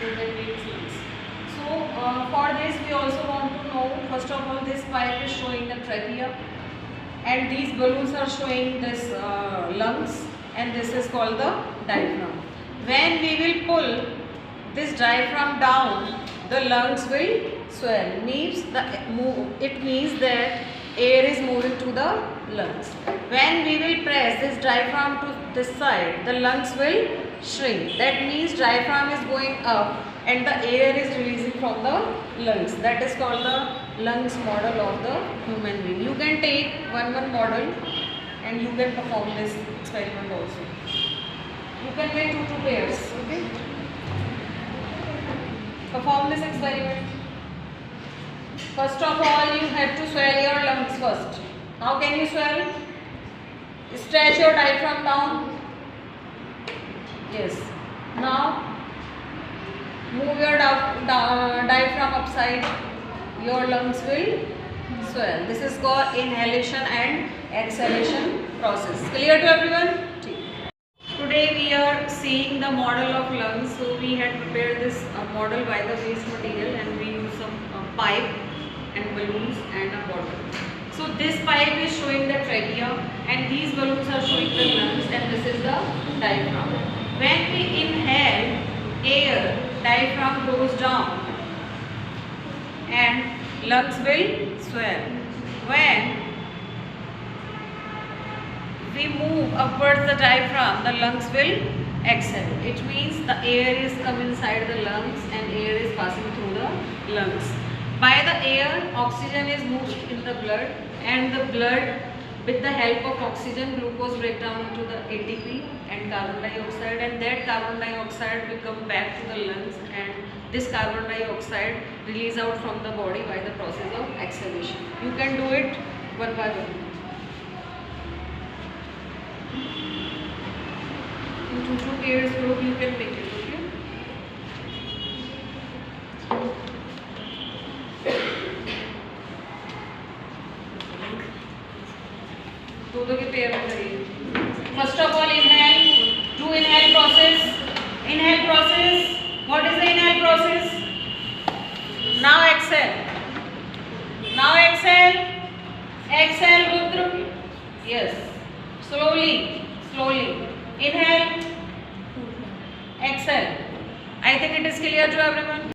human beings' lungs. So for this we also want to know, first of all, this pipe is showing the trachea, and these balloons are showing this lungs, and this is called the diaphragm. When we will pull this diaphragm down, the lungs will swell. It means that air is moving to the lungs. When we will press this diaphragm to this side, the lungs will shrink. That means diaphragm is going up and the air is releasing from the lungs. That is called the lungs model of the human being. You can take one model and you can perform this experiment also. You can make two pairs. Okay. Perform this experiment. First of all, you have to swell your lungs first. How can you swell? Stretch your diaphragm down. Yes. Now, move your diaphragm upside. Your lungs will swell. This is called inhalation and exhalation process. Clear to everyone? Today we are seeing the model of lungs. So we had prepared this model by the waste material, and we use some pipe and balloons and a bottle. So this pipe is showing the trachea and these balloons are showing the lungs, and this is the diaphragm. When we inhale air, diaphragm goes down and lungs will swell. When we move upwards the diaphragm, the lungs will exhale. It means the air is coming inside the lungs and air is passing through the lungs. By the air, oxygen is moved in the blood, and the blood, with the help of oxygen, glucose break down into the ATP and carbon dioxide, and that carbon dioxide will come back to the lungs, and this carbon dioxide release out from the body by the process of exhalation. You can do it one by one. In two pairs group you can make it. दोनों के pair में करिए. First of all, inhale. Do inhale process. Inhale process. What is the inhale process? Now exhale. Now exhale. Exhale, Rudra. Yes. Slowly. Slowly. Inhale. Exhale. I think it is clear to everyone.